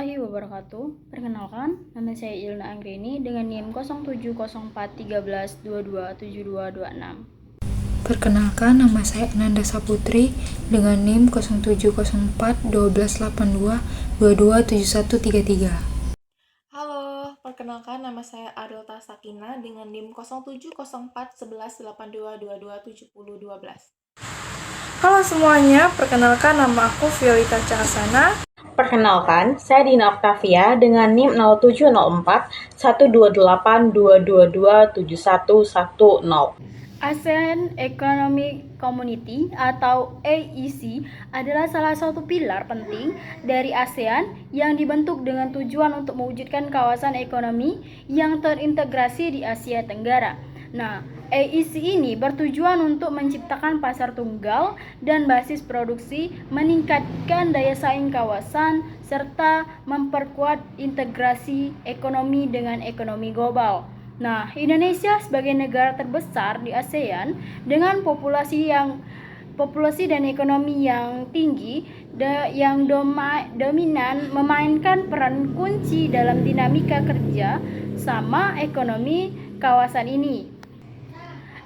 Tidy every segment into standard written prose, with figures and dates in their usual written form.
warahmatullahi wabarakatuh. Perkenalkan, nama saya Ilna Anggreni dengan NIM 070413227226. Perkenalkan, nama saya Ananda Saputri dengan NIM 07041282227133. Halo, perkenalkan nama saya Adelta Sakina dengan NIM 07041182227012. Halo semuanya, perkenalkan nama aku Violeta Cahasana. Perkenalkan, saya Dina Octavia dengan NIM 070412227110. ASEAN Economic Community atau AEC adalah salah satu pilar penting dari ASEAN yang dibentuk dengan tujuan untuk mewujudkan kawasan ekonomi yang terintegrasi di Asia Tenggara. Nah, AEC ini bertujuan untuk menciptakan pasar tunggal dan basis produksi, meningkatkan daya saing kawasan, serta memperkuat integrasi ekonomi dengan ekonomi global. Nah, Indonesia sebagai negara terbesar di ASEAN dengan populasi dan ekonomi yang tinggi yang dominan memainkan peran kunci dalam dinamika kerja sama ekonomi kawasan ini.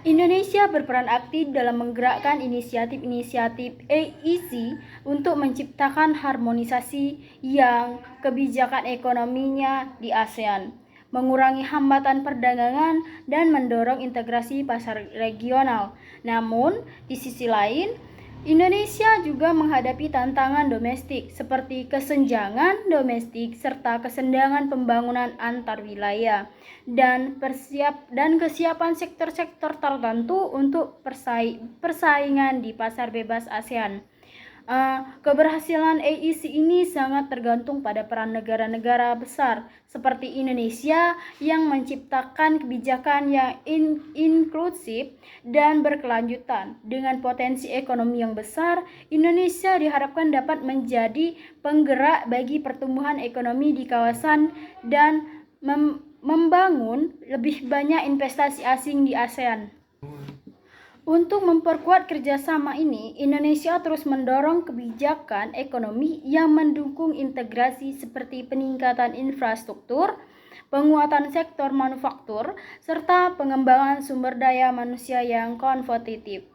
Indonesia berperan aktif dalam menggerakkan inisiatif-inisiatif AEC untuk menciptakan harmonisasi yang kebijakan ekonominya di ASEAN, mengurangi hambatan perdagangan, dan mendorong integrasi pasar regional. Namun, di sisi lain, Indonesia juga menghadapi tantangan domestik seperti kesenjangan domestik serta kesenjangan pembangunan antar wilayah dan kesiapan sektor-sektor tertentu untuk persaingan di pasar bebas ASEAN. Keberhasilan AEC ini sangat tergantung pada peran negara-negara besar seperti Indonesia yang menciptakan kebijakan yang inklusif dan berkelanjutan. Dengan potensi ekonomi yang besar, Indonesia diharapkan dapat menjadi penggerak bagi pertumbuhan ekonomi di kawasan dan membangun lebih banyak investasi asing di ASEAN. Untuk memperkuat kerjasama ini, Indonesia terus mendorong kebijakan ekonomi yang mendukung integrasi seperti peningkatan infrastruktur, penguatan sektor manufaktur, serta pengembangan sumber daya manusia yang kompetitif.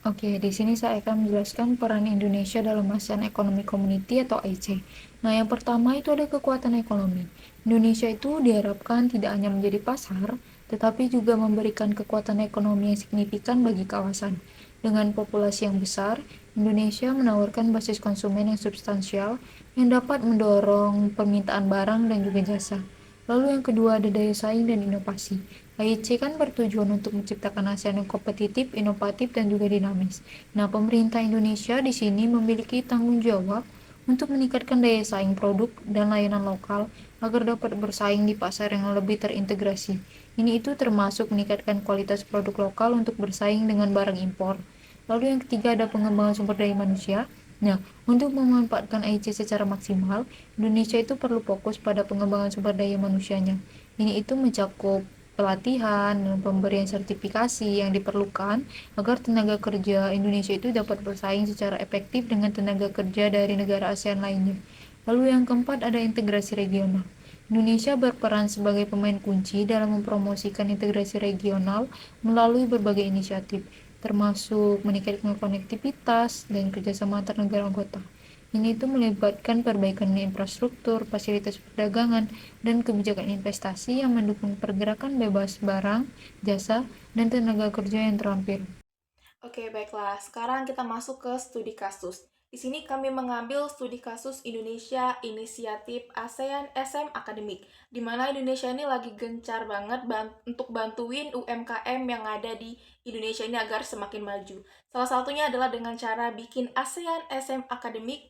Oke, di sini saya akan menjelaskan peran Indonesia dalam ASEAN Economic Community atau AEC. Nah, yang pertama itu ada kekuatan ekonomi. Indonesia itu diharapkan tidak hanya menjadi pasar, tetapi juga memberikan kekuatan ekonomi yang signifikan bagi kawasan. Dengan populasi yang besar, Indonesia menawarkan basis konsumen yang substansial yang dapat mendorong permintaan barang dan juga jasa. Lalu yang kedua ada daya saing dan inovasi. AEC kan bertujuan untuk menciptakan ASEAN yang kompetitif, inovatif, dan juga dinamis. Nah, pemerintah Indonesia di sini memiliki tanggung jawab untuk meningkatkan daya saing produk dan layanan lokal agar dapat bersaing di pasar yang lebih terintegrasi. Ini itu termasuk meningkatkan kualitas produk lokal untuk bersaing dengan barang impor. Lalu yang ketiga ada pengembangan sumber daya manusia. Nah, untuk memanfaatkan AEC secara maksimal, Indonesia itu perlu fokus pada pengembangan sumber daya manusianya. Ini itu mencakup pelatihan dan pemberian sertifikasi yang diperlukan agar tenaga kerja Indonesia itu dapat bersaing secara efektif dengan tenaga kerja dari negara ASEAN lainnya. Lalu yang keempat ada integrasi regional. Indonesia berperan sebagai pemain kunci dalam mempromosikan integrasi regional melalui berbagai inisiatif, termasuk meningkatkan konektivitas dan kerjasama antar negara anggota. Ini itu melibatkan perbaikan infrastruktur, fasilitas perdagangan, dan kebijakan investasi yang mendukung pergerakan bebas barang, jasa, dan tenaga kerja yang terampil. Oke, baiklah. Sekarang kita masuk ke studi kasus. Di sini kami mengambil studi kasus Indonesia Inisiatif ASEAN SM Akademik, di mana Indonesia ini lagi gencar banget untuk bantuin UMKM yang ada di Indonesia ini agar semakin maju. Salah satunya adalah dengan cara bikin ASEAN SM Akademik.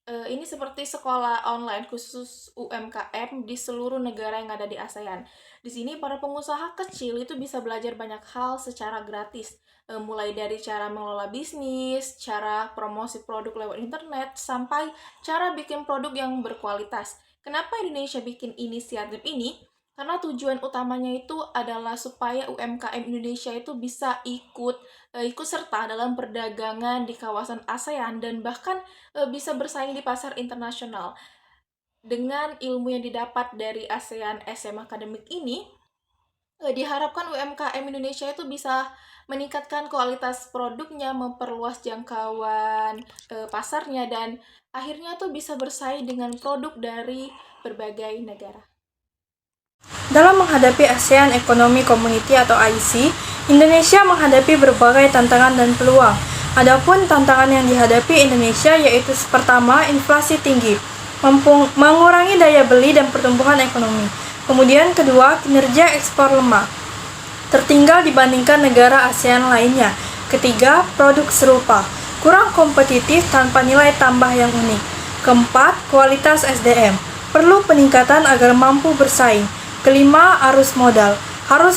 Ini seperti sekolah online khusus UMKM di seluruh negara yang ada di ASEAN. Di sini para pengusaha kecil itu bisa belajar banyak hal secara gratis, mulai dari cara mengelola bisnis, cara promosi produk lewat internet, sampai cara bikin produk yang berkualitas. Kenapa Indonesia bikin inisiatif ini? Karena tujuan utamanya itu adalah supaya UMKM Indonesia itu bisa ikut serta dalam perdagangan di kawasan ASEAN dan bahkan bisa bersaing di pasar internasional. Dengan ilmu yang didapat dari ASEAN SM Academic ini, diharapkan UMKM Indonesia itu bisa meningkatkan kualitas produknya, memperluas jangkauan pasarnya, dan akhirnya tuh bisa bersaing dengan produk dari berbagai negara. Dalam menghadapi ASEAN Economic Community atau AEC, Indonesia menghadapi berbagai tantangan dan peluang. Adapun tantangan yang dihadapi Indonesia yaitu pertama, inflasi tinggi, mengurangi daya beli dan pertumbuhan ekonomi. Kemudian kedua, kinerja ekspor lemah, tertinggal dibandingkan negara ASEAN lainnya. Ketiga, produk serupa, kurang kompetitif tanpa nilai tambah yang unik. Keempat, kualitas SDM, perlu peningkatan agar mampu bersaing. Kelima, harus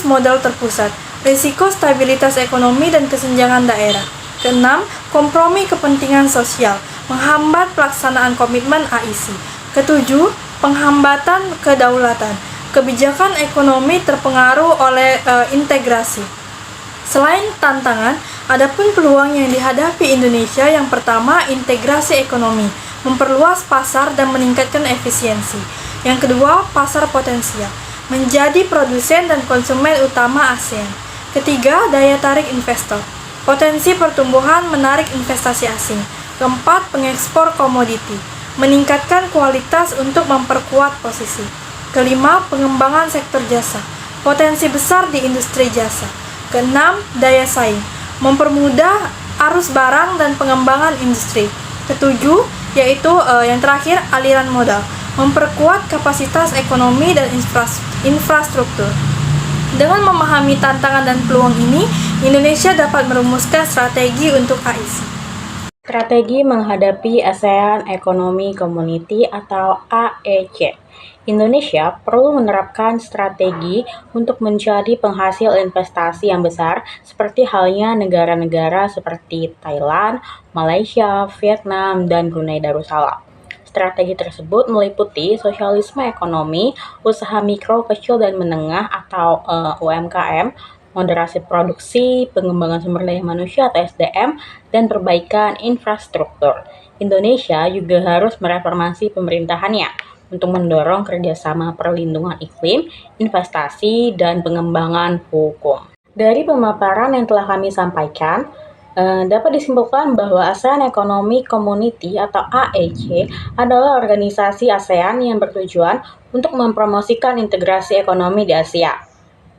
modal terpusat, risiko stabilitas ekonomi dan kesenjangan daerah. Keenam, kompromi kepentingan sosial, menghambat pelaksanaan komitmen AEC. Ketujuh, penghambatan kedaulatan, kebijakan ekonomi terpengaruh oleh integrasi. Selain tantangan, ada pun peluang yang dihadapi Indonesia. Yang pertama, integrasi ekonomi, memperluas pasar dan meningkatkan efisiensi. Yang kedua, pasar potensial, menjadi produsen dan konsumen utama ASEAN. Ketiga, daya tarik investor, potensi pertumbuhan menarik investasi asing. Keempat, pengekspor komoditi, meningkatkan kualitas untuk memperkuat posisi. Kelima, pengembangan sektor jasa, potensi besar di industri jasa. Keenam, daya saing, mempermudah arus barang dan pengembangan industri. Ketujuh, yaitu yang terakhir, aliran modal, memperkuat kapasitas ekonomi dan infrastruktur. Dengan memahami tantangan dan peluang ini, Indonesia dapat merumuskan strategi untuk AEC. Strategi menghadapi ASEAN Economic Community atau AEC. Indonesia perlu menerapkan strategi untuk menjadi penghasil investasi yang besar seperti halnya negara-negara seperti Thailand, Malaysia, Vietnam, dan Brunei Darussalam. Strategi tersebut meliputi sosialisme ekonomi, usaha mikro, kecil, dan menengah atau UMKM, moderasi produksi, pengembangan sumber daya manusia atau SDM, dan perbaikan infrastruktur. Indonesia juga harus mereformasi pemerintahannya untuk mendorong kerjasama perlindungan iklim, investasi, dan pengembangan hukum. Dari pemaparan yang telah kami sampaikan, dapat disimpulkan bahwa ASEAN Economic Community atau AEC adalah organisasi ASEAN yang bertujuan untuk mempromosikan integrasi ekonomi di Asia.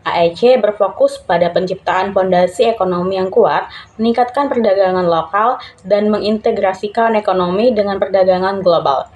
AEC berfokus pada penciptaan fondasi ekonomi yang kuat, meningkatkan perdagangan lokal, dan mengintegrasikan ekonomi dengan perdagangan global.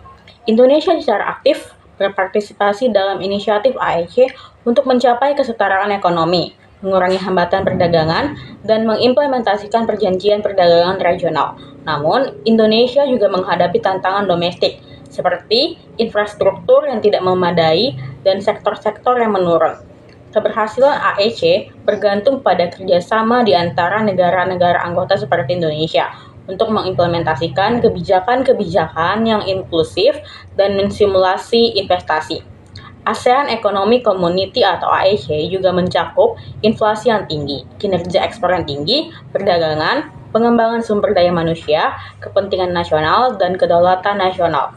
Indonesia secara aktif berpartisipasi dalam inisiatif AEC untuk mencapai kesetaraan ekonomi, mengurangi hambatan perdagangan, dan mengimplementasikan perjanjian perdagangan regional. Namun, Indonesia juga menghadapi tantangan domestik, seperti infrastruktur yang tidak memadai dan sektor-sektor yang menurun. Keberhasilan AEC bergantung pada kerjasama di antara negara-negara anggota seperti Indonesia untuk mengimplementasikan kebijakan-kebijakan yang inklusif dan mensimulasi investasi. ASEAN Economic Community atau AEC juga mencakup inflasi yang tinggi, kinerja ekspor yang tinggi, perdagangan, pengembangan sumber daya manusia, kepentingan nasional, dan kedaulatan nasional.